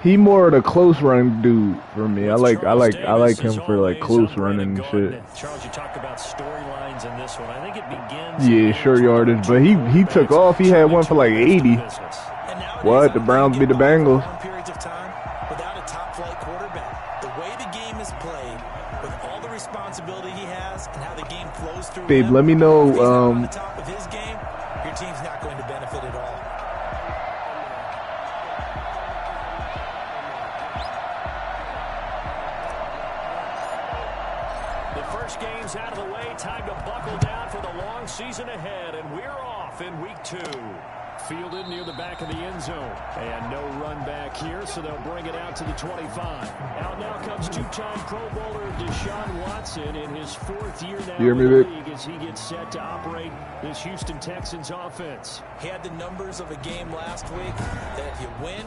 He more of the close run dude for me. I like him for like close running and shit. Charles, you talk about storylines in this one. I think it begins. Yeah, short yardage, but he took off. He had one for like 80. What? The Browns beat the Bengals. Periods of time without a top flight quarterback. The way the game is played, with all the responsibility he has, and how the game flows through. Babe, let me know. If he's not on the top of his game, your team's not going to benefit at all. Game's out of the way. Time to buckle down for the long season ahead, and we're off in week 2. Fielded near the back of the end zone, and no run back here, so they'll bring it out to the 25. Out now comes two-time Pro Bowler Deshaun Watson in his 4th year now in the league as he gets set to operate this Houston Texans offense. He had the numbers of a game last week that you win.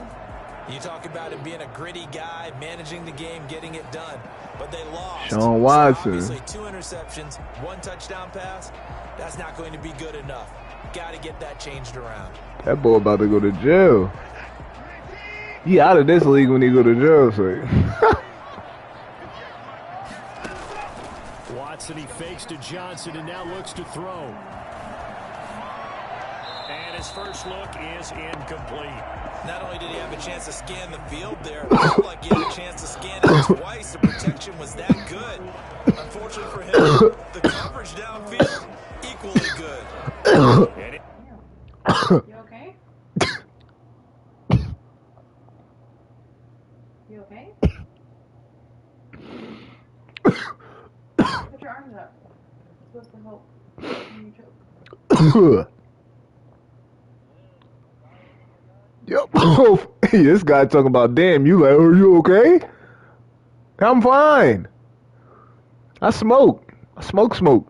You talk about him being a gritty guy, managing the game, getting it done. But they lost. Deshaun Watson. So obviously 2 interceptions, 1 touchdown pass. That's not going to be good enough. Got to get that changed around. That boy about to go to jail. He out of this league when he go to jail. So. Watson, he fakes to Johnson and now looks to throw. And his first look is incomplete. Not only did he have a chance to scan the field there, it looked like he had a chance to scan it twice. The protection was that good. Unfortunately for him, the coverage downfield, equally good. You okay? You okay? Put your arms up. It's supposed to help when you choke. Yep. This guy talking about, damn, you like, are you okay? I'm fine. I smoke. I smoke. You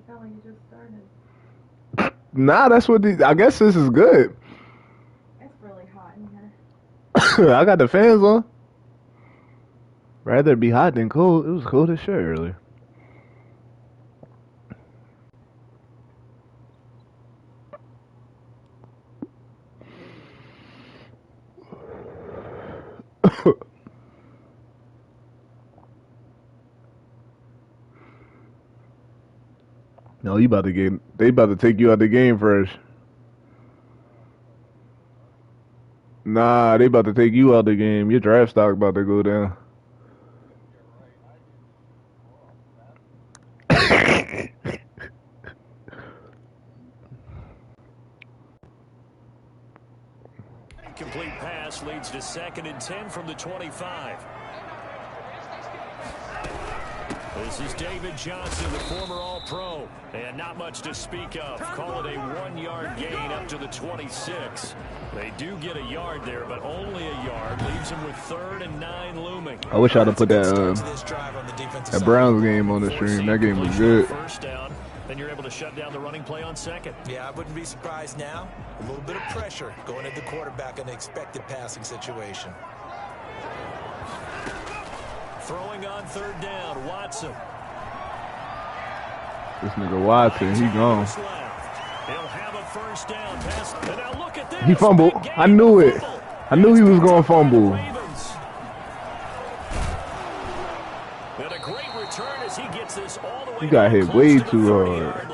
sound like you just started. Nah, that's what I guess this is good. It's really hot in here. I got the fans on. Rather it be hot than cold. It was cold as shit earlier. No, they about to take you out the game first. Nah, they about to take you out the game. Your draft stock about to go down. Incomplete pass leads to 2nd and 10 from the 25. This is David Johnson, the former All-Pro, and not much to speak of. Call it a 1-yard gain up to the 26. They do get a yard there, but only a yard. Leaves them with 3rd and 9 looming. I wish I'd have put that Browns game on the stream. That game was good. First down, then you're able to shut down the running play on 2nd. Yeah, I wouldn't be surprised now. A little bit of pressure going at the quarterback in the expected passing situation. Throwing on 3rd down, Watson. This nigga Watson, he gone. He'll have a first down pass. And now look at this. He fumbled. I knew it. I knew he was going to fumble. And a great return as he gets this all the way. He got hit way too hard.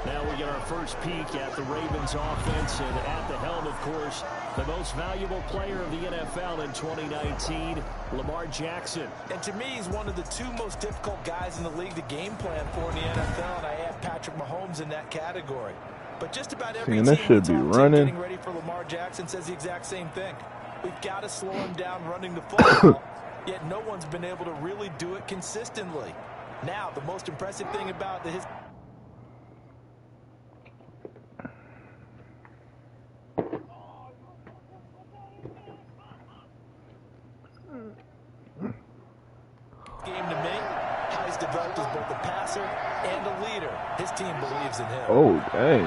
Now we get our first peek at the Ravens offense, and at the helm, of course, the most valuable player of the NFL in 2019, Lamar Jackson. And to me, he's one of the 2 most difficult guys in the league to game plan for in the NFL, and I add Patrick Mahomes in that category. But just about every team should be running. Getting ready for Lamar Jackson says the exact same thing. We've got to slow him down running the football, yet no one's been able to really do it consistently. Now, the most impressive thing about his... game to me, how he's developed as both a passer and a leader. His team believes in him. Oh, dang.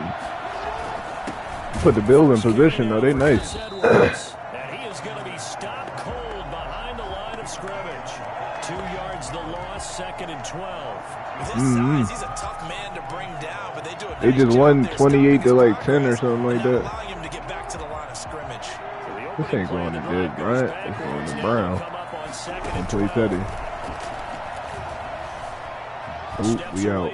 Put the Bills in position, though. They nice. And he is going to be stopped cold behind the line of scrimmage. 2 yards the loss, 2nd and 12. With his size, he's a tough man to bring down, but they do a They just won 28 to like 10 or something like that. Allowing him to get back to the line of scrimmage. So the This ain't going to Dez Bryant. It's going to Brown. And play Teddy. Oop, we out.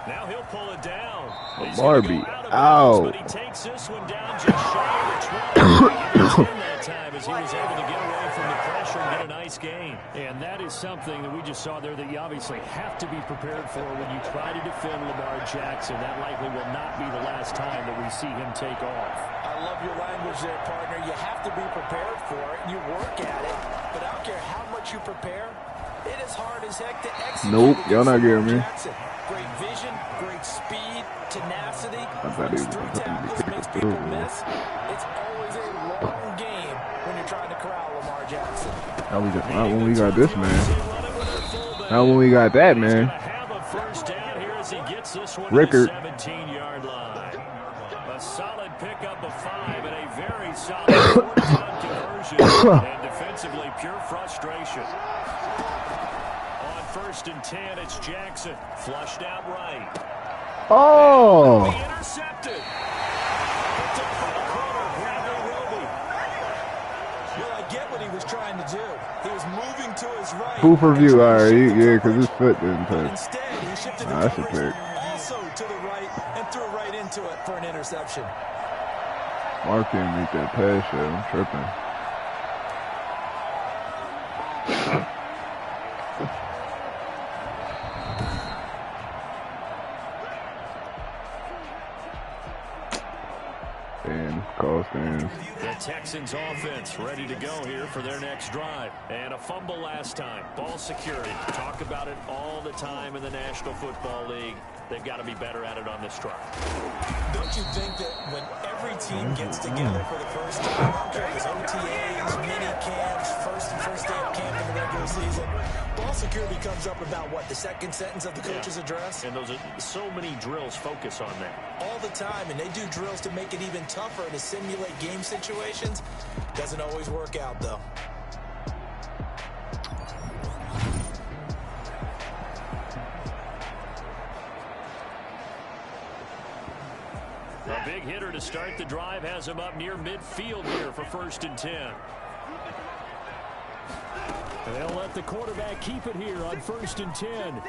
Now he'll pull it down. Barbie out. But he takes this one down just shy of the 20. That time as he was able to get away from the pressure and get a nice gain. And that is something that we just saw there that you obviously have to be prepared for when you try to defend Lamar Jackson. That likely will not be the last time that we see him take off. I love your language there, partner. You have to be prepared for it. You work at it. But I don't care how much you prepare. It is hard as heck to execute. Nope, y'all not getting me. Great vision, great speed, tenacity. I thought he was Three tackles makes people miss. It's always a long game when you're trying to corral Lamar Jackson. Not when we got this man. Not when we got that man. Rickard. 17-yard line. A solid pickup of 5 and a very solid fourth-down conversion. And defensively, pure frustration. First and 10, it's Jackson. Flushed out right. Oh! Intercepted. Picked up by the corner, Bradley Roby. Well, I get what he was trying to do. He was moving to his right. Food for view, alright. Yeah, because his foot didn't touch. Instead, he shifted the That's a coverage pick. also to the right and threw right into it for an interception. Mark can't make that pass yet. I'm tripping. The Texans offense ready to go here for their next drive. And a fumble last time. Ball security. Talk about it all the time in the National Football League. They've got to be better at it on this drive. Don't you think that when every team gets together for the first time, I don't care if it's OTAs, mini camps, first day of camp in the regular season, ball security comes up about what, the second sentence of the coach's address? And those are so many drills focus on that. All the time, and they do drills to make it even tougher to simulate game situations. Doesn't always work out, though. A big hitter to start the drive has him up near midfield here for 1st and 10. They'll let the quarterback keep it here on 1st and 10.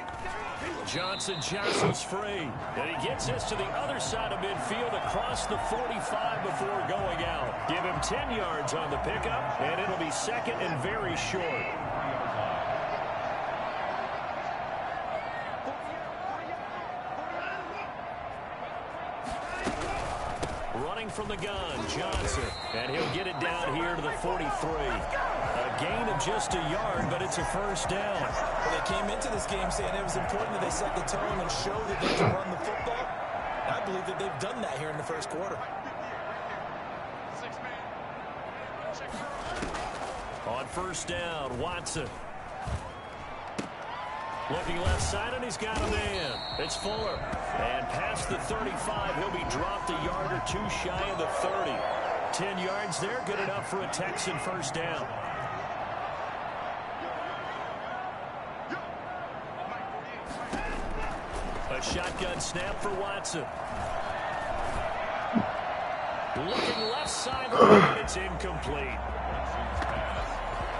Johnson jostles free. And he gets this to the other side of midfield across the 45 before going out. Give him 10 yards on the pickup, and it'll be 2nd and very short. Running from the gun, Johnson. And he'll get it down here to the 43. A gain of just a yard, but it's a first down. Well, they came into this game saying it was important that they set the tone and show that they can run the football. I believe that they've done that here in the first quarter. On 1st down, Watson. Looking left side, and he's got a man. It's Fuller. And past the 35, he'll be dropped a yard or two shy of the 30. 10 yards there, good enough for a Texan first down. A shotgun snap for Watson. Looking left side, and it's incomplete.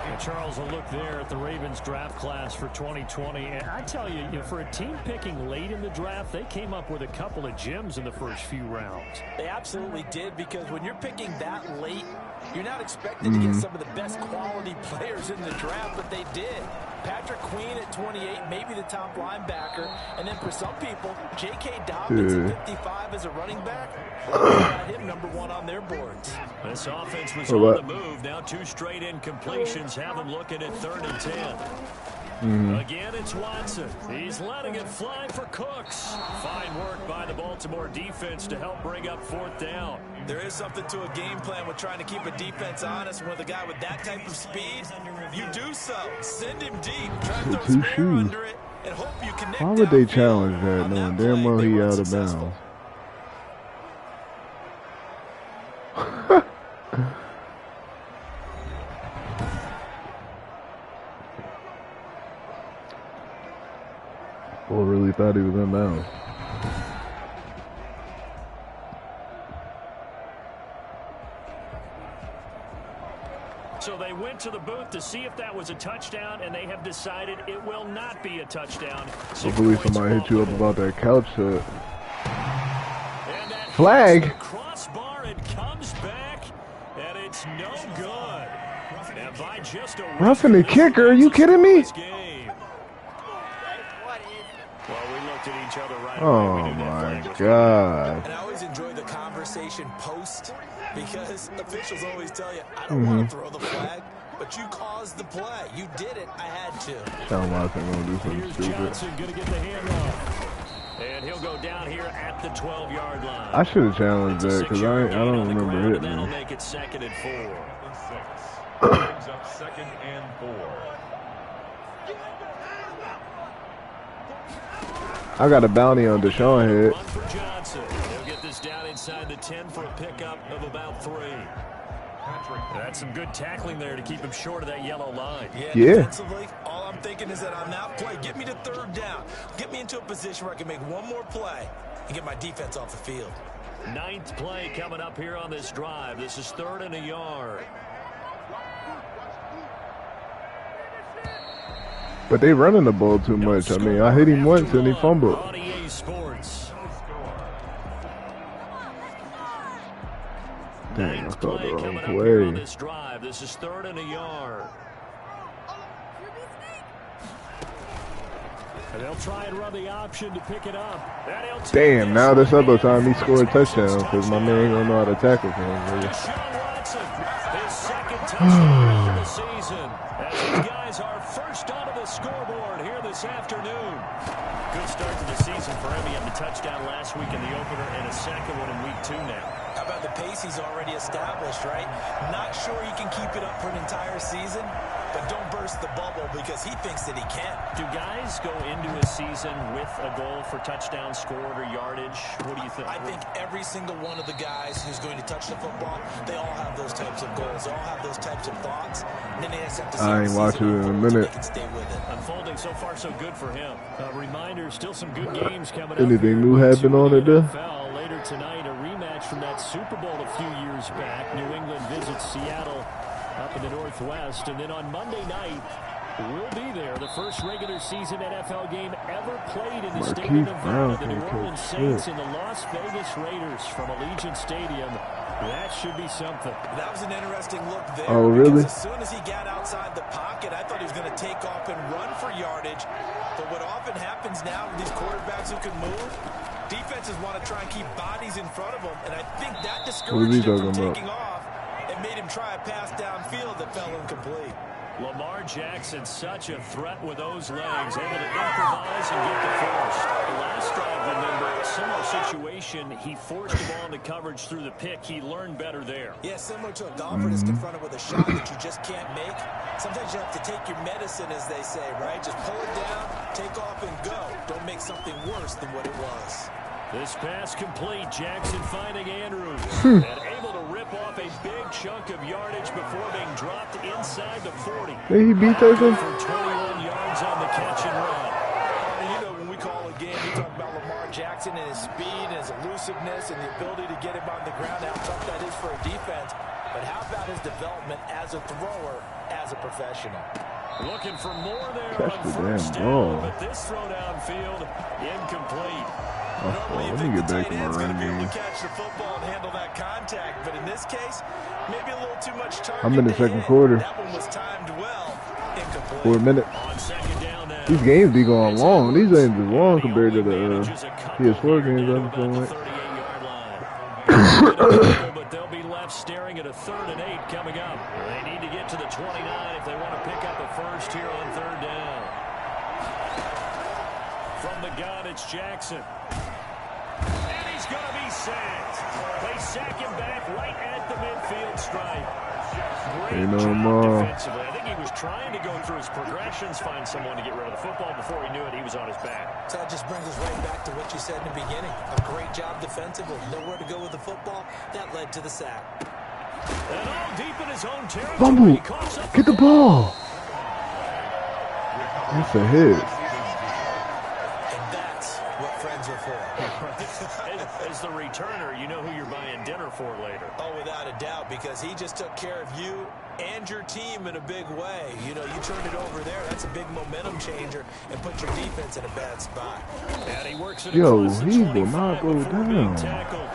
And Charles, will look there at the Ravens draft class for 2020. And I tell you, for a team picking late in the draft, they came up with a couple of gems in the first few rounds. They absolutely did, because when you're picking that late, you're not expected to get some of the best quality players in the draft, but they did. Patrick Queen at 28, maybe the top linebacker. And then for some people, J.K. Dobbins at 55 as a running back. Got him #1 on their boards. This offense was on the move. Now 2 straight incompletions have them looking at 3rd and 10. Again, it's Watson. He's letting it fly for Cooks. Fine work by the Baltimore defense to help bring up 4th down. There is something to a game plan with trying to keep a defense honest. With a guy with that type of speed, you do so. Send him deep. Try to throw a spare under it and hope you connect. Why would they challenge that, knowing damn well he out of bounds? Boy really thought he was in bounds. So they went to the booth to see if that was a touchdown, and they have decided it will not be a touchdown. Hopefully somebody hit you up about that couch set. Flag. Crossbar, it comes back, and it's no good. And by just a Roughing the kicker? Are you kidding me? Well, we looked at each other right away. Oh my God. And I always enjoy the conversation post because officials always tell you, I don't want to throw the flag, but you caused the play. You did it. I had to. Sean Watson gonna do something Here's stupid. Johnson gonna get the handoff. And he'll go down here at the 12-yard line. I should have challenged that because I don't remember hitting That'll him. make it 2nd and 4. Brings up 2nd and 4. I got a bounty on Deshaun head. Run for Johnson. He'll get this down inside the 10 for a pickup of about 3. That's some good tackling there to keep him short of that yellow line. Yeah. Defensively, all I'm thinking is that on that play, get me to 3rd down. Get me into a position where I can make one more play and get my defense off the field. 9th play coming up here on this drive. This is 3rd and a yard. But they running the ball too much. I mean, I hit him once and he fumbled. On EA Sports. Dang, I thought the wrong Coming up here on play. this drive. This is 3rd and a yard. And they'll try and run the option to pick it up. Damn, now this other time he scored a touchdown because my man ain't gonna know how to tackle for him. Really. Deshaun Watson, his 2nd touchdown of the season. As these guys are first onto the scoreboard here this afternoon. Good start to the season for him. He had the touchdown last week in the opener and a 2nd one in week 2 now. How about the pace he's already established, right? Not sure he can keep it up for an entire season, but don't burst the bubble because he thinks that he can. Do guys go into a season with a goal for touchdown scored or yardage? What do you think? I think every single one of the guys who's going to touch the football, they all have those types of goals. They all have those types of thoughts. And then they just have to see I ain't watching it in a minute. They can stay with it. Unfolding so far so good for him. A reminder, still some good games coming up. Anything new happened on it there? NFL. Later tonight, a rematch from that Super Bowl a few years back. New England visits Seattle up in the Northwest. And then on Monday night, we'll be there. The first regular season NFL game ever played in the state of Nevada. The New Orleans Saints and the Las Vegas Raiders from Allegiant Stadium. That should be something. That was an interesting look there. Oh, really? As soon as he got outside the pocket, I thought he was going to take off and run for yardage. But what often happens now with these quarterbacks who can move, defenses want to try and keep bodies in front of them. And I think that discouraged him from taking off and made him try a pass downfield that fell incomplete. Lamar Jackson, such a threat with those legs, able to improvise and get the first. The last drive, remember, similar situation. He forced the ball into coverage through the pick. He learned better there. Yeah, similar to a golfer that's confronted with a shot that you just can't make. Sometimes you have to take your medicine, as they say, right? Just pull it down, take off, and go. Don't make something worse than what it was. This pass complete. Jackson finding Andrews. And able to rip off a big chunk of yardage before being dropped inside the 40. Did he beat Texans? For 21 yards on the catch and run. And you know, when we call a game, we talk about Lamar Jackson and his speed and his elusiveness and the ability to get him on the ground, how tough that is for a defense. But how about his development as a thrower, as a professional? Looking for more there Catch on the first damn down, ball. but this throw downfield incomplete. Well, let me get back to my run game. Catch the football and handle that contact, but in this case, maybe a little too much target. I'm in the second quarter. That one was timed well. Incomplete. For a minute. On second down now. These games be going long. These games is long compared to the PS4 games I'm playing with. But they'll be left staring at a 3rd and 8 coming up. They need to get to the 29 if they want to pick up a first here on 3rd down. From the gun, it's Jackson. And he's going to be sacked. They sack him back right at the midfield stripe. Great job defensively. I think he was trying to go through his progressions, find someone to get rid of the football. Before he knew it, he was on his back. So that just brings us right back to what you said in the beginning. A great job defensively. Nowhere to go with the football. That led to the sack. And all deep in his own territory. Fumble. He coughs up Get the ball. That's a hit. And that's what friends are for. As the returner, you know who you're buying dinner for later. Oh, without a doubt, because he just took care of you and your team in a big way. You know, you turned it over there. That's a big momentum changer and put your defense in a bad spot. And he works it Yo, across the he will 25 not go before being down. tackled.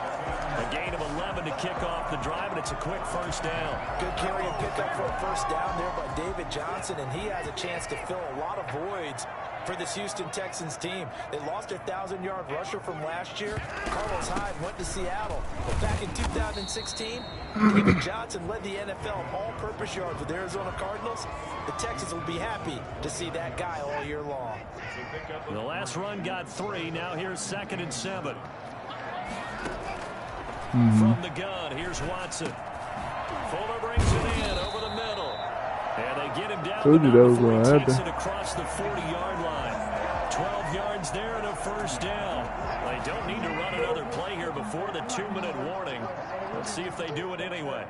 A gain of 11 to kick off the drive, and it's a quick first down. Good carry and pickup for a first down there by David Johnson, and he has a chance to fill a lot of voids for this Houston Texans team. They lost their 1,000-yard rusher from last year. Carlos Hyde went to Seattle. But back in 2016, David Johnson led the NFL in all-purpose yards with the Arizona Cardinals. The Texans will be happy to see that guy all year long. The last run got 3. Now here's 2nd and 7. From the gun, here's Watson. Fuller brings it in over the middle. And they get him down. Told you that was before gonna he takes happen. it across the 40-yard line. 12 yards there and a first down. They don't need to run another play here before the 2-minute warning. Let's see if they do it anyway.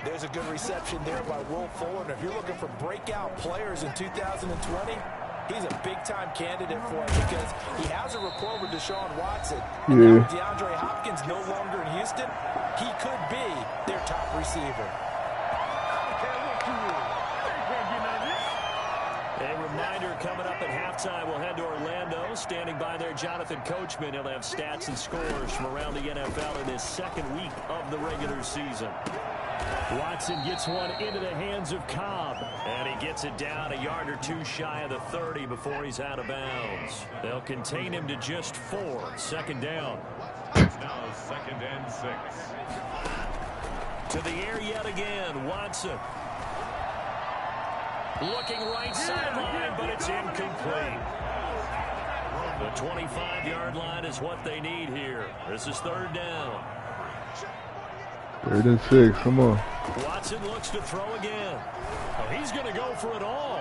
There's a good reception there by Will Fuller. And if you're looking for breakout players in 2020, he's a big-time candidate for it because he has a rapport with Deshaun Watson. And now with DeAndre Hopkins no longer in Houston, he could be their top receiver. A reminder coming up at halftime. We'll head to Orlando. Standing by there, Jonathan Coachman. He'll have stats and scores from around the NFL in his 2nd week of the regular season. Watson gets one into the hands of Cobb. And he gets it down a yard or 2 shy of the 30 before he's out of bounds. They'll contain him to just 4. 2nd down. Now 2nd and 6. To the air yet again. Watson. Looking right sideline, but it's incomplete. The 25-yard line is what they need here. This is 3rd down. 3rd and 6, come on. Watson looks to throw again. Oh, he's going to go for it all.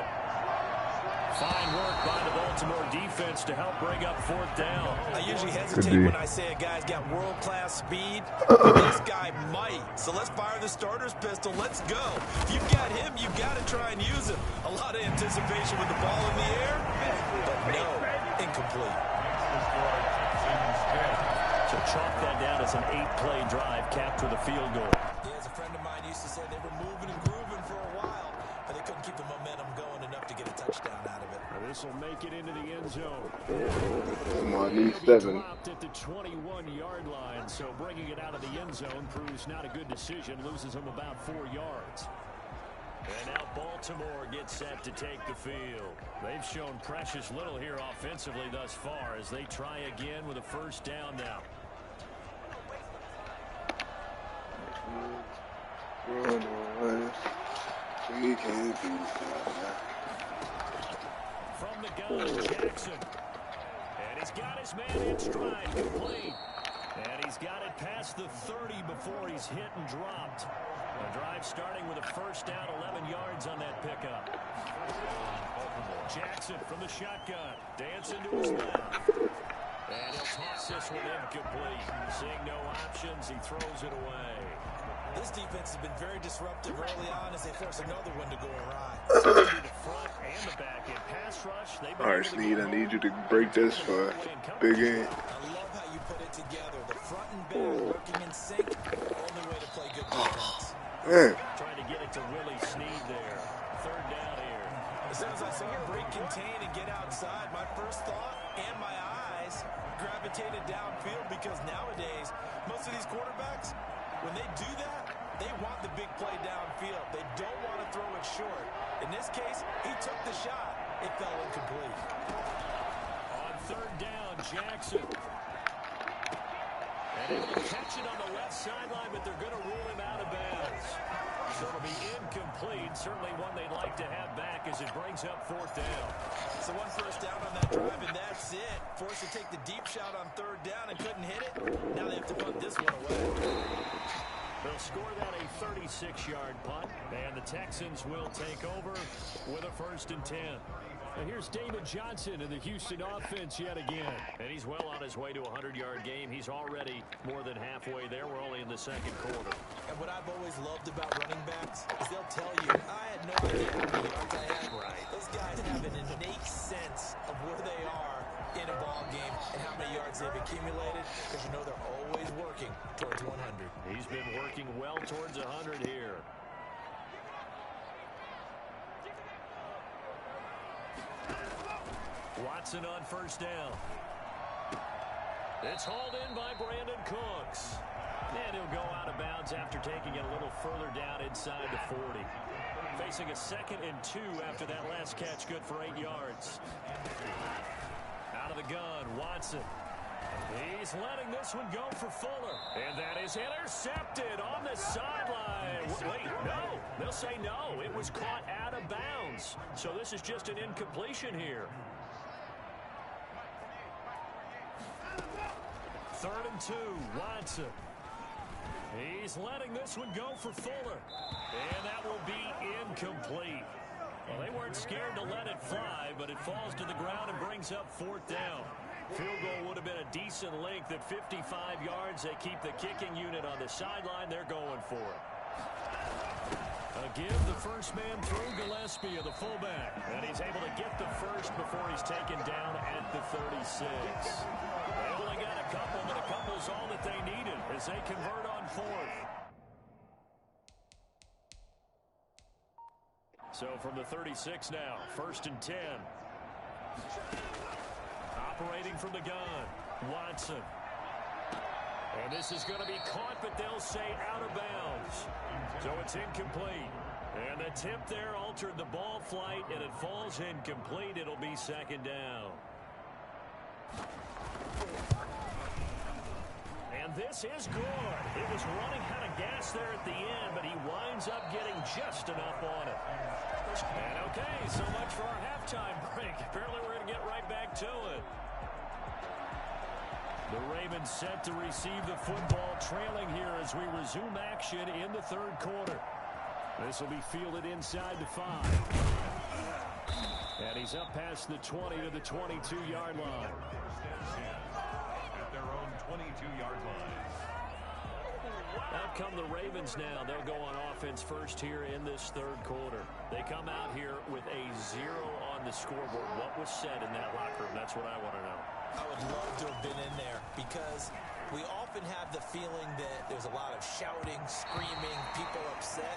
Fine work by the Baltimore defense to help bring up 4th down. I usually hesitate when I say a guy's got world-class speed. This guy might. So let's fire the starter's pistol. Let's go. If you've got him, you've got to try and use him. A lot of anticipation with the ball in the air, but no, incomplete. So chalk that down as an 8-play drive capped with a field goal. Yeah, as a friend of mine used to say, they were moving and grooving for a while, but they couldn't keep the momentum going enough to get a touchdown out of it. This will make it into the end zone. Come on, need He'll be 7. dropped at the 21-yard line, so bringing it out of the end zone proves not a good decision. Loses him about 4 yards. And now Baltimore gets set to take the field. They've shown precious little here offensively thus far as they try again with a first down now. We can't do that. From the gun, Jackson. And he's got his man in stride, complete. And he's got it past the 30 before he's hit and dropped. A drive starting with a first down, 11 yards on that pickup. Jackson from the shotgun. Dancing to his left. And he'll toss this one incomplete. Seeing no options, he throws it away. This defense has been very disruptive early on as they force another one to go awry. The front and the back end pass rush. All right, Sneed, I need you to break this for big game. I love how you put it together. The front and back working in sync. Only way to play good defense. Man. Trying to get it to Willie Snead there. 3rd down here. As soon as I saw him break contain and get outside, my first thought and my eyes gravitated downfield because nowadays, most of these quarterbacks, when they do that, they want the big play downfield. They don't want to throw it short. In this case, he took the shot. It fell incomplete. On 3rd down, Jackson. And he will catch it on the left sideline, but they're going to rule him out of bounds. So it'll be incomplete. Certainly one they'd like to have back as it brings up 4th down. So one first down on that drive, and that's it. Forced to take the deep shot on 3rd down and couldn't hit it. Now they have to punt this one away. They'll score that a 36-yard punt, and the Texans will take over with a 1st and 10. And here's David Johnson in the Houston offense yet again. And he's well on his way to a 100-yard game. He's already more than halfway there. We're only in the 2nd quarter. And what I've always loved about running backs is they'll tell you, I had no idea how many yards I had. Right. Those guys have an innate sense of where they are in a ball ball game and how many yards they've accumulated, because you know they're always working towards 100. He's been working well towards 100 here. Watson on first down. It's hauled in by Brandon Cooks. And he'll go out of bounds after taking it a little further down inside the 40. Facing a 2nd and 2 after that last catch, good for 8 yards. Out of the gun, Watson. He's letting this one go for Fuller. And that is intercepted on the sideline. Wait, no. They'll say no. It was caught out of bounds. So this is just an incompletion here. 3rd and 2, Watson. He's letting this one go for Fuller. And that will be incomplete. Well, they weren't scared to let it fly, but it falls to the ground and brings up 4th down. Field goal would have been a decent length at 55 yards. They keep the kicking unit on the sideline. They're going for it. A give the first man through Gillespie, the fullback. And he's able to get the first before he's taken down at the 36. They only got a couple, but a couple's all that they needed as they convert on 4th. So from the 36 now, 1st and 10. Operating from the gun, Watson. And this is going to be caught, but they'll say out of bounds. So it's incomplete. And the tip there altered the ball flight, and it falls incomplete. It'll be 2nd down. And this is good. It was running out of gas there at the end, but he winds up getting just enough on it. And okay, so much for our halftime break. Apparently we're going to get right back to it. The Ravens set to receive the football, trailing here as we resume action in the 3rd quarter. This will be fielded inside the 5. And he's up past the 20 to the 22-yard line. At their own 22-yard line. Out come the Ravens now. They'll go on offense first here in this 3rd quarter. They come out here with a 0 on the scoreboard. What was said in that locker room? That's what I want to know. I would love to have been in there, because we often have the feeling that there's a lot of shouting, screaming, people upset.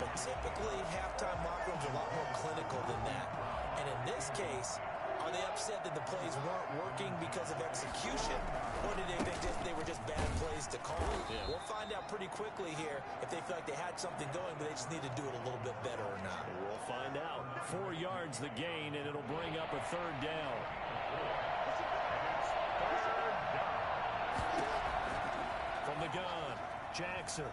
But typically, halftime locker rooms are a lot more clinical than that. And in this case, are they upset that the plays weren't working because of execution, or did they think they were just bad plays to call? Yeah. We'll find out pretty quickly here if they feel like they had something going, but they just need to do it a little bit better or not. We'll find out. 4 yards the gain, and it'll bring up a 3rd down. From the gun, Jackson.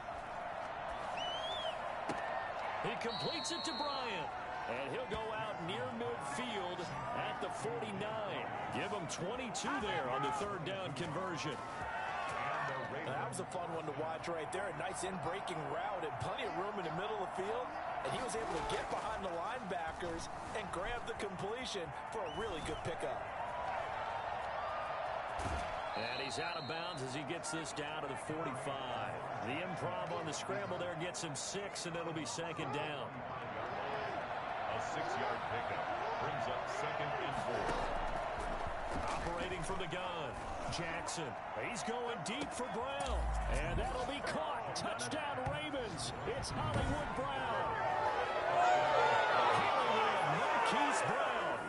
He completes it to Bryant. And he'll go out near midfield at the 49. Give him 22 there on the 3rd down conversion. That was a fun one to watch right there. A nice in-breaking route and plenty of room in the middle of the field. And he was able to get behind the linebackers and grab the completion for a really good pickup. And he's out of bounds as he gets this down to the 45. The improv on the scramble there gets him 6, and it'll be 2nd down. A 6-yard pickup brings up 2nd and 4. Operating from the gun, Jackson. He's going deep for Brown. And that'll be caught. Touchdown, Ravens. It's Hollywood Brown. Hollywood Marquise Brown.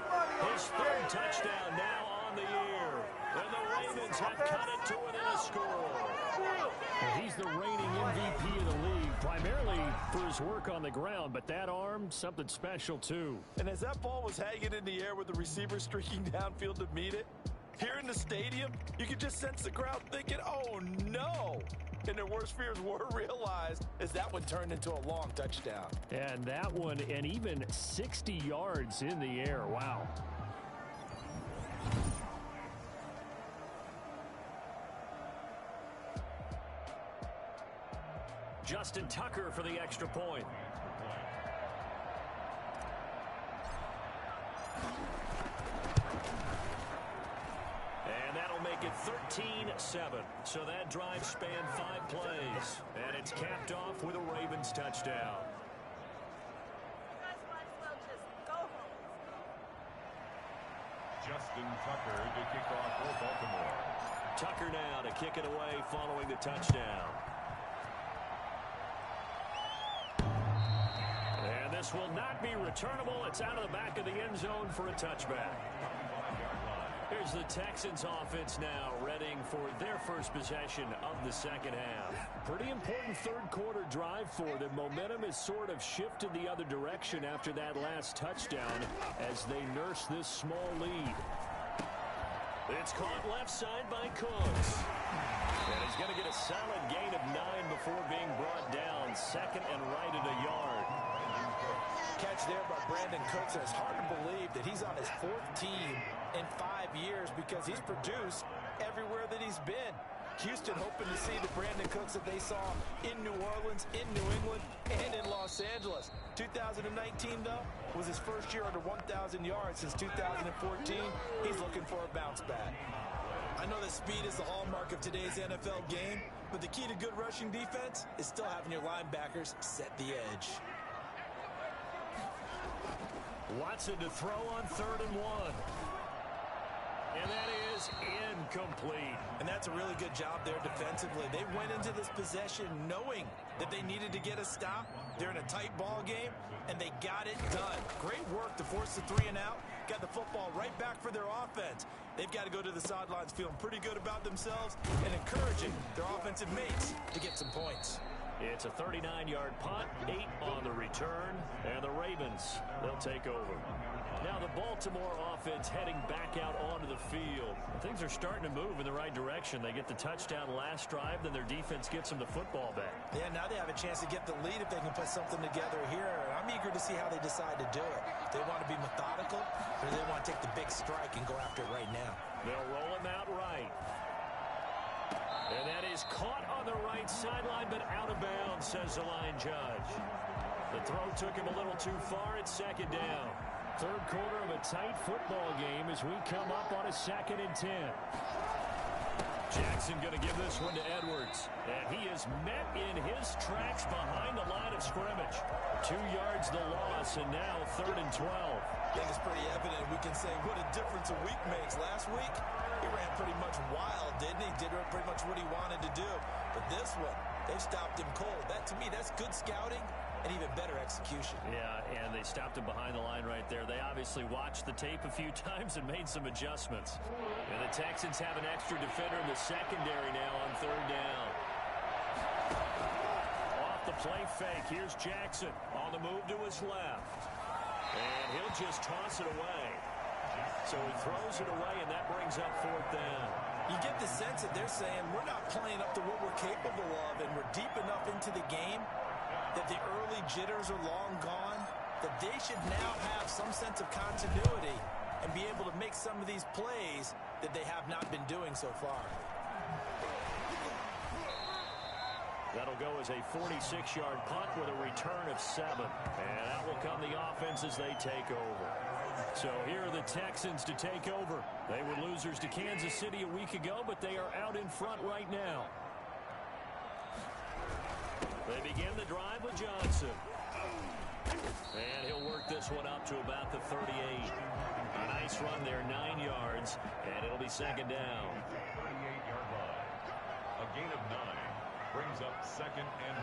His 3rd touchdown now on the year. And the Ravens have cut it to within a score. Well, he's the reigning MVP of the league, primarily for his work on the ground, but that arm, something special too. And as that ball was hanging in the air with the receiver streaking downfield to meet it, here in the stadium, you could just sense the crowd thinking, oh no! And their worst fears were realized as that one turned into a long touchdown. And that one, and even 60 yards in the air. Wow. Justin Tucker for the extra point. And that'll make it 13-7. So that drive spanned 5 plays. And it's capped off with a Ravens touchdown. Justin Tucker to kick off for Baltimore. Tucker now to kick it away following the touchdown. And this will not be returnable. It's out of the back of the end zone for a touchback. Here's the Texans offense now, readying for their first possession of the second half. Pretty important third quarter drive for them. Momentum has sort of shifted the other direction after that last touchdown as they nurse this small lead. It's caught left side by Cooks. And he's going to get a solid gain of 9 before being brought down. Second and right at a yard. Catch there by Brandon Cooks. And it's hard to believe that he's on his 4th team in 5 years because he's produced everywhere that he's been. Houston hoping to see the Brandon Cooks that they saw in New Orleans, in New England, and in Los Angeles. 2019, though, was his first year under 1,000 yards since 2014. He's looking for a bounce back. I know that speed is the hallmark of today's NFL game, but the key to good rushing defense is still having your linebackers set the edge. Watson to throw on 3rd and 1. And that is incomplete. And that's a really good job there defensively. They went into this possession knowing that they needed to get a stop. They're in a tight ball game, and they got it done. Great work to force the 3 and out. Got the football right back for their offense. They've got to go to the sidelines feeling pretty good about themselves and encouraging their offensive mates to get some points. It's a 39-yard punt, 8 on the return, and the Ravens, they'll take over. Now the Baltimore offense heading back out onto the field. Things are starting to move in the right direction. They get the touchdown last drive, then their defense gets them the football back. Yeah, now they have a chance to get the lead if they can put something together here. I'm eager to see how they decide to do it. They want to be methodical, or they want to take the big strike and go after it right now. They'll roll him out right. And that is caught on the right sideline, but out of bounds, says the line judge. The throw took him a little too far. It's 2nd down. Third quarter of a tight football game as we come up on a 2nd and 10. Jackson going to give this one to Edwards. And he is met in his tracks behind the line of scrimmage. 2 yards the loss, and now 3rd and 12. I think it's pretty evident. We can say what a difference a week makes. Last week, he ran pretty much wild, didn't he? Did pretty much what he wanted to do. But this one, they stopped him cold. That, to me, that's good scouting and even better execution. Yeah, and they stopped him behind the line right there. They obviously watched the tape a few times and made some adjustments. And the Texans have an extra defender in the secondary now on 3rd down. Off the play fake, here's Jackson on the move to his left. And he'll just toss it away. So he throws it away, and that brings up 4th down. You get the sense that they're saying we're not playing up to what we're capable of, and we're deep enough into the game that the early jitters are long gone, that they should now have some sense of continuity and be able to make some of these plays that they have not been doing so far. That'll go as a 46-yard punt with a return of 7. And that will come the offense as they take over. So here are the Texans to take over. They were losers to Kansas City a week ago, but they are out in front right now. They begin the drive with Johnson. And he'll work this one up to about the 38. A nice run there, 9 yards, and it'll be 2nd down. 38-yard line. A gain of 9 brings up 2nd and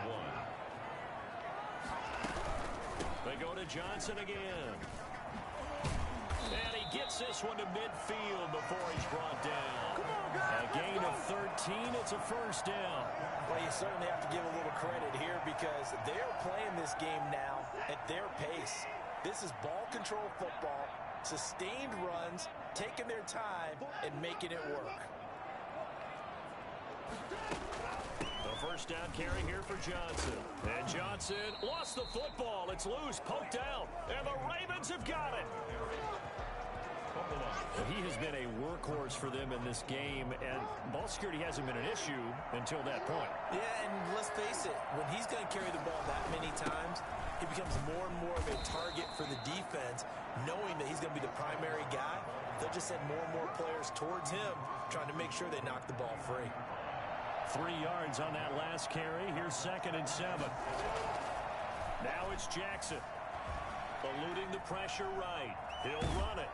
1. They go to Johnson again. And he gets this one to midfield before he's brought down. A gain of 13. It's a 1st down. Well, you certainly have to give a little credit here because they're playing this game now at their pace. This is ball control football, sustained runs, taking their time, and making it work. The 1st down carry here for Johnson. And Johnson lost the football. It's loose, poked out, and the Ravens have got it. He has been a workhorse for them in this game, and ball security hasn't been an issue until that point. Yeah, and let's face it, when he's going to carry the ball that many times, he becomes more and more of a target for the defense, knowing that he's going to be the primary guy. They'll just send more and more players towards him, trying to make sure they knock the ball free. 3 yards on that last carry. Here's 2nd and 7. Now it's Jackson. Eluding the pressure right. He'll run it.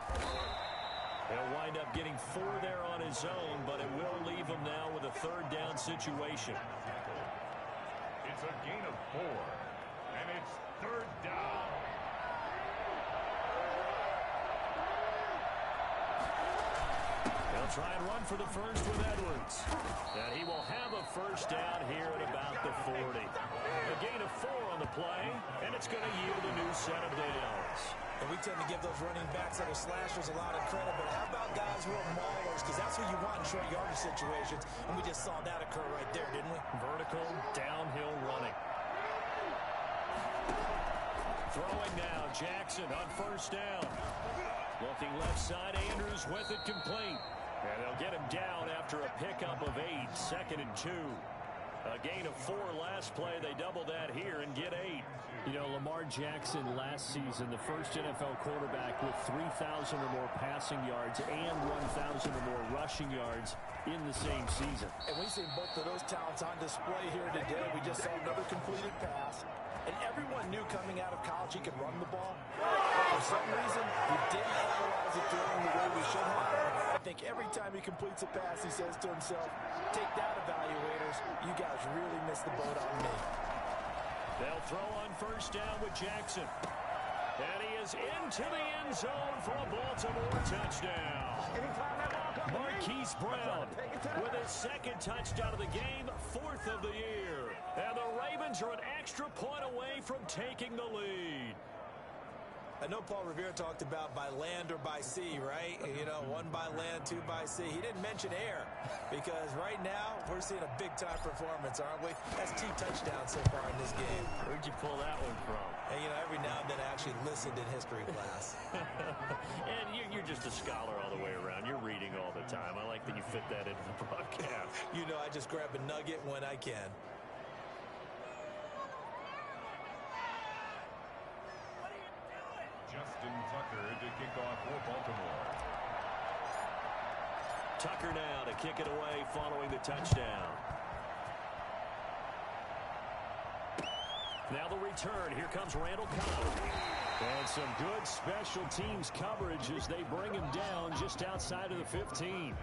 He'll wind up getting 4 there on his own, but it will leave him now with a 3rd down situation. It's a gain of 4, and it's 3rd down. He'll try and run for the first with Edwards. And he will have a 1st down here at about the 40. A gain of 4 on the play, and it's going to yield a new set of downs. And we tend to give those running backs that are slashers a lot of credit, but how about guys who are maulers? Because that's what you want in short yardage situations, and we just saw that occur right there, didn't we? Vertical, downhill running. Throwing now, Jackson on 1st down. Looking left side, Andrews with it complete. And they'll get him down after a pickup of 8, 2nd and 2. A gain of 4 last play. They double that here and get 8. You know, Lamar Jackson last season, the first NFL quarterback with 3,000 or more passing yards and 1,000 or more rushing yards in the same season. And we've seen both of those talents on display here today. We just saw another completed pass. And everyone knew coming out of college he could run the ball. For some reason, we didn't analyze it during the way we should have. I think every time he completes a pass, he says to himself, take that, evaluators. You guys really missed the boat on me. They'll throw on 1st down with Jackson. And he is into the end zone for a Baltimore touchdown. Marquise Brown with his 2nd touchdown of the game, 4th of the year. And the Ravens are an extra point away from taking the lead. I know Paul Revere talked about by land or by sea, right? You know, 1 by land, 2 by sea. He didn't mention air because right now we're seeing a big-time performance, aren't we? That's 2 touchdowns so far in this game. Where'd you pull that one from? And, you know, every now and then I actually listened in history class. And you're just a scholar all the way around. You're reading all the time. I like that you fit that into the broadcast. You know, I just grab a nugget when I can. Justin Tucker to kick off for Baltimore. Tucker now to kick it away following the touchdown. Now the return. Here comes Randall Cobb. And some good special teams coverage as they bring him down just outside of the 15.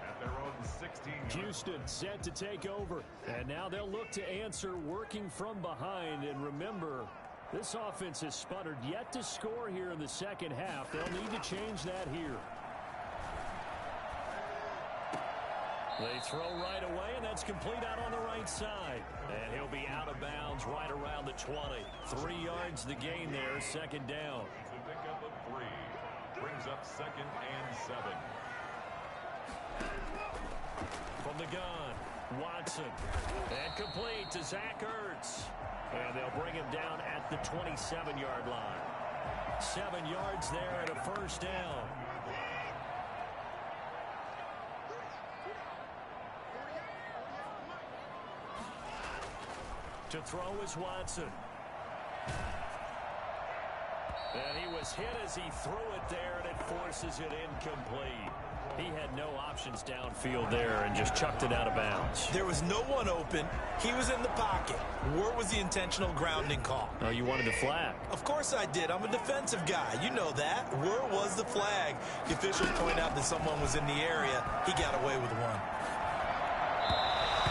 At their own 16. Houston set to take over. And now they'll look to answer working from behind. And remember, this offense has sputtered yet to score here in the 2nd half. They'll need to change that here. They throw right away, and that's complete out on the right side. And he'll be out of bounds right around the 20. 3 yards the gain there, 2nd down. It's a pickup of 3. Brings up 2nd and 7. From the gun, Watson. And complete to Zach Ertz. And they'll bring him down at the 27-yard line. 7 yards there and a 1st down. To throw is Watson. And he was hit as he threw it there, and it forces it incomplete. He had no options downfield there and just chucked it out of bounds. There was no one open. He was in the pocket. Where was the intentional grounding call? Oh, you wanted the flag. Of course I did. I'm a defensive guy. You know that. Where was the flag? The officials point out that someone was in the area. He got away with one.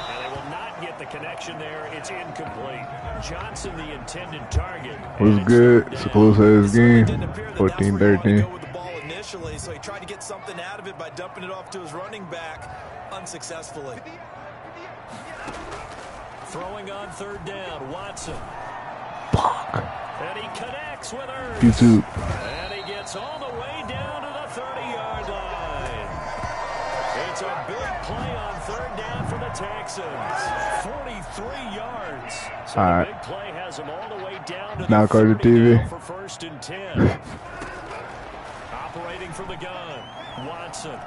And they will not get the connection there. It's incomplete. Johnson, the intended target. Was good. Supposed to have his game. 14-13. Initially, so he tried to get something out of it by dumping it off to his running back unsuccessfully. Throwing on 3rd down, Watson. Fuck. And he connects with Ertz. YouTube. And he gets all the way down to the 30-yard line. It's a big play on 3rd down for the Texans. 43 yards. So all the right. big play has him all the way down to Now the Carter 30 TV. now for 1st and 10. Operating from the gun, Watson.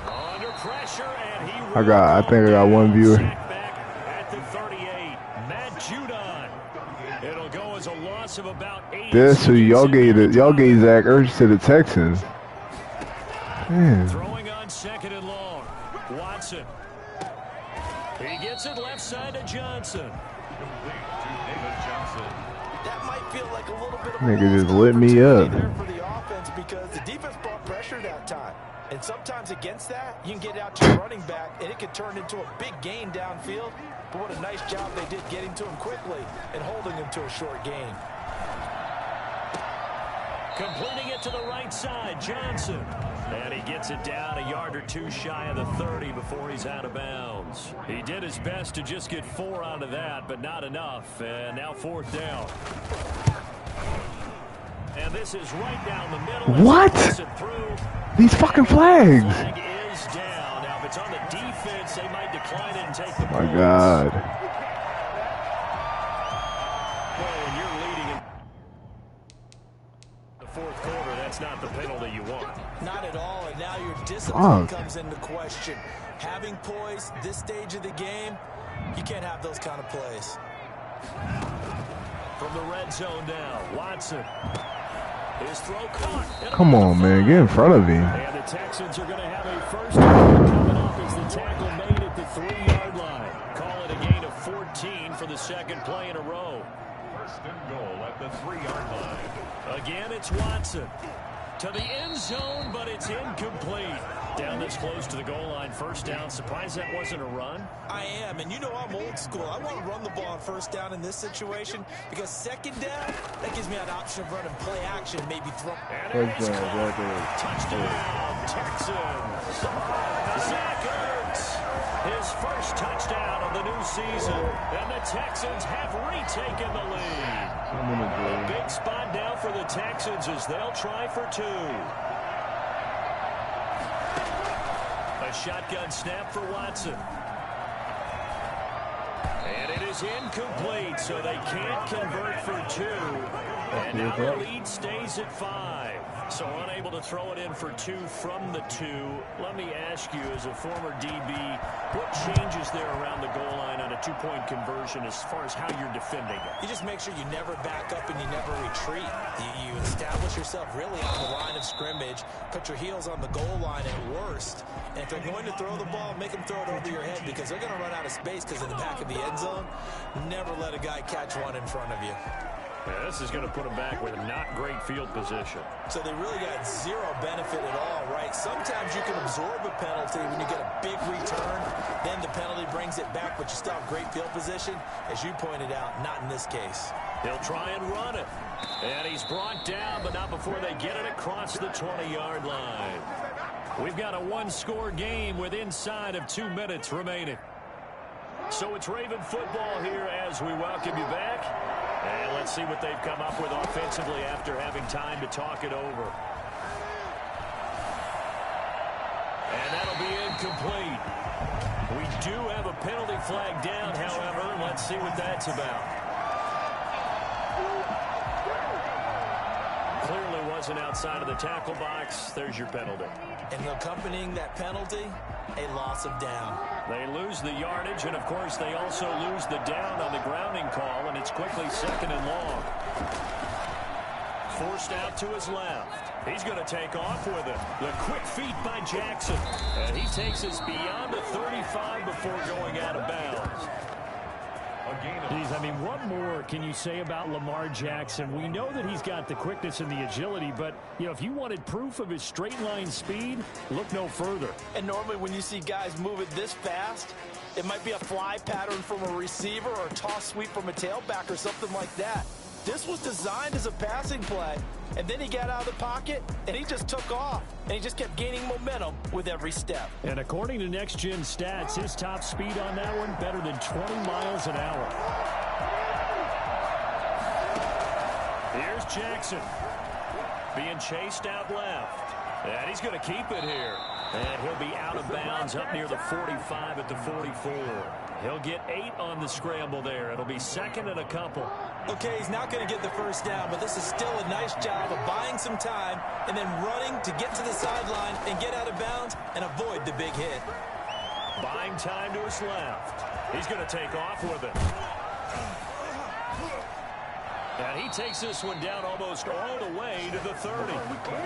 Under pressure, and he I think I got one viewer. Back at the 38. Matt Judon. It'll go as a loss of about 8. That's who y'all gave Zach Ertz to the Texans. Man. Throwing on 2nd and long. Watson. He gets it left side to Johnson. Complete to David Johnson. That might feel like a little bit of Nigga just lit me up. there for the sometimes against that, you can get out to your running back, and it can turn into a big gain downfield. But what a nice job they did getting to him quickly and holding him to a short gain. Completing it to the right side, Johnson. And he gets it down a yard or two shy of the 30 before he's out of bounds. He did his best to just get 4 out of that, but not enough. And now 4th down. And this is right down the middle. What? These fucking flags. Flag is down. Now, if it's on the defense, they might decline it and take the ball. My God. Well, when you're leading in the 4th quarter, that's not the penalty you want. Not at all, and now your discipline comes into question. Having poise this stage of the game, you can't have those kind of plays. From the red zone now, Watson. His throw caught. Come on, man. Get in front of him. And the Texans are going to have a first down coming up as the tackle made at the 3-yard line. Call it a gain of 14 for the second play in a row. First and goal at the 3-yard line. Again, it's Watson. To the end zone, but it's incomplete. Down this close to the goal line, first down. Surprised that wasn't a run? I am, and you know I'm old school. I want to run the ball on first down in this situation because second down, that gives me an option of running play action, maybe throw. And it's caught. Touchdown, Texans. Zach Ertz, his first touchdown of the new season, and the Texans have retaken the lead. A big spot now for the Texans as they'll try for 2. A shotgun snap for Watson. And it is incomplete, so they can't convert for 2. And now the lead stays at 5. So unable to throw it in for 2 from the 2. Let me ask you, as a former DB, what changes there around the goal line on a 2-point conversion as far as how you're defending it? You just make sure you never back up and you never retreat. You establish yourself really on the line of scrimmage, put your heels on the goal line at worst. And if they're going to throw the ball, make them throw it over your head because they're going to run out of space because in the back of the end zone, never let a guy catch one in front of you. Yeah, this is going to put them back with not great field position. So they really got zero benefit at all, right? Sometimes you can absorb a penalty when you get a big return. Then the penalty brings it back, but you still have great field position. As you pointed out, not in this case. He'll try and run it. And he's brought down, but not before they get it across the 20-yard line. We've got a 1-score game with inside of 2 minutes remaining. So it's Raven football here as we welcome you back. And let's see what they've come up with offensively after having time to talk it over. And that'll be incomplete. We do have a penalty flag down, however. Let's see what that's about. Clearly wasn't outside of the tackle box. There's your penalty. And accompanying that penalty, a loss of down. They lose the yardage, and of course they also lose the down on the grounding call, and it's quickly 2nd and long. Forced out to his left. He's going to take off with it. The quick feet by Jackson. And he takes us beyond the 35 before going out of bounds. Geez, I mean, what more can you say about Lamar Jackson? We know that he's got the quickness and the agility, but, you know, if you wanted proof of his straight line speed, look no further. And normally when you see guys move it this fast, it might be a fly pattern from a receiver or a toss sweep from a tailback or something like that. This was designed as a passing play, and then he got out of the pocket, and he just took off, and he just kept gaining momentum with every step. And according to nxgen stats, his top speed on that one, better than 20 miles an hour. Here's Jackson being chased out left. And he's going to keep it here. And he'll be out of bounds up near the 45 at the 44. He'll get 8 on the scramble there. It'll be 2nd and a couple. Okay, he's not going to get the first down, but this is still a nice job of buying some time and then running to get to the sideline and get out of bounds and avoid the big hit. Buying time to his left. He's going to take off with it. And he takes this one down almost all the way to the 30.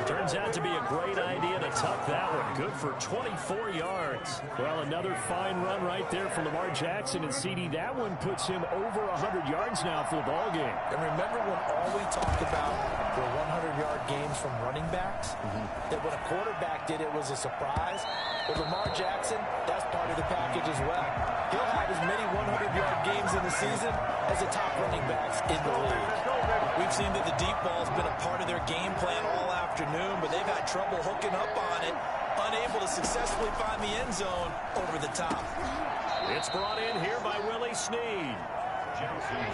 Turns out to be a great idea to tuck that one. Good for 24 yards. Well, another fine run right there from Lamar Jackson. And CD, that one puts him over 100 yards now for the ball game. And remember when all we talk about were 100-yard games from running backs? That when a quarterback did it was a surprise. With Lamar Jackson, that's part of the package as well. He'll have as many 100-yard games in the season as the top running backs in the league. We've seen that the deep ball's been a part of their game plan all afternoon, but they've had trouble hooking up on it, unable to successfully find the end zone over the top. It's brought in here by Willie Snead.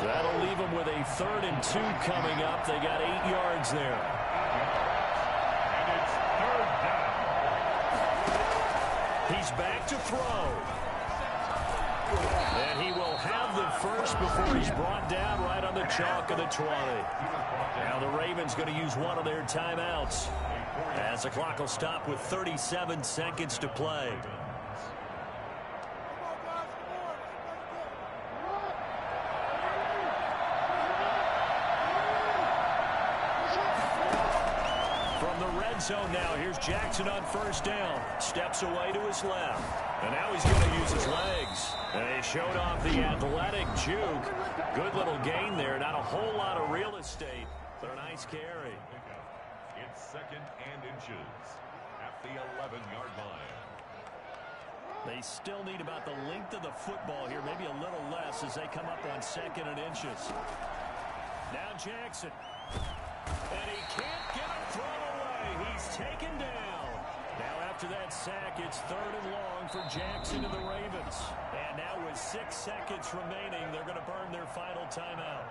That'll leave them with a 3rd and 2 coming up. They got 8 yards there. And it's 3rd down. He's back to throw. And he will have the first before he's brought down right on the chalk of the 20. Now the Ravens going to use one of their timeouts as the clock will stop with 37 seconds to play. Zone now. Here's Jackson on 1st down. Steps away to his left. And now he's going to use his legs. And he showed off the athletic juke. Good little gain there. Not a whole lot of real estate, but a nice carry. It's 2nd and inches at the 11-yard line. They still need about the length of the football here, maybe a little less as they come up on 2nd and inches. Now Jackson. And he can't get a throw away. He's taken down. Now after that sack, it's 3rd and long for Jackson and the Ravens. And now with 6 seconds remaining, they're going to burn their final timeout.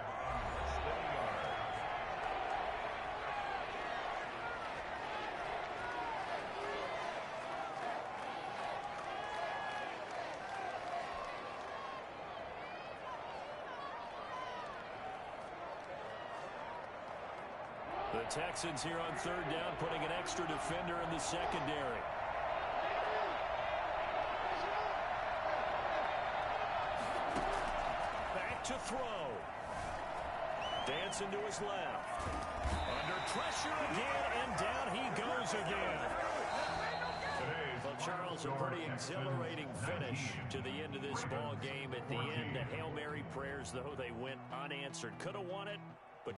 The Texans here on 3rd down, putting an extra defender in the secondary. Back to throw. Dancing to his left. Under pressure again, and down he goes again. Well, Charles, a pretty exhilarating finish to the end of this ball game. At the end, the Hail Mary prayers, though, they went unanswered. Could have won it.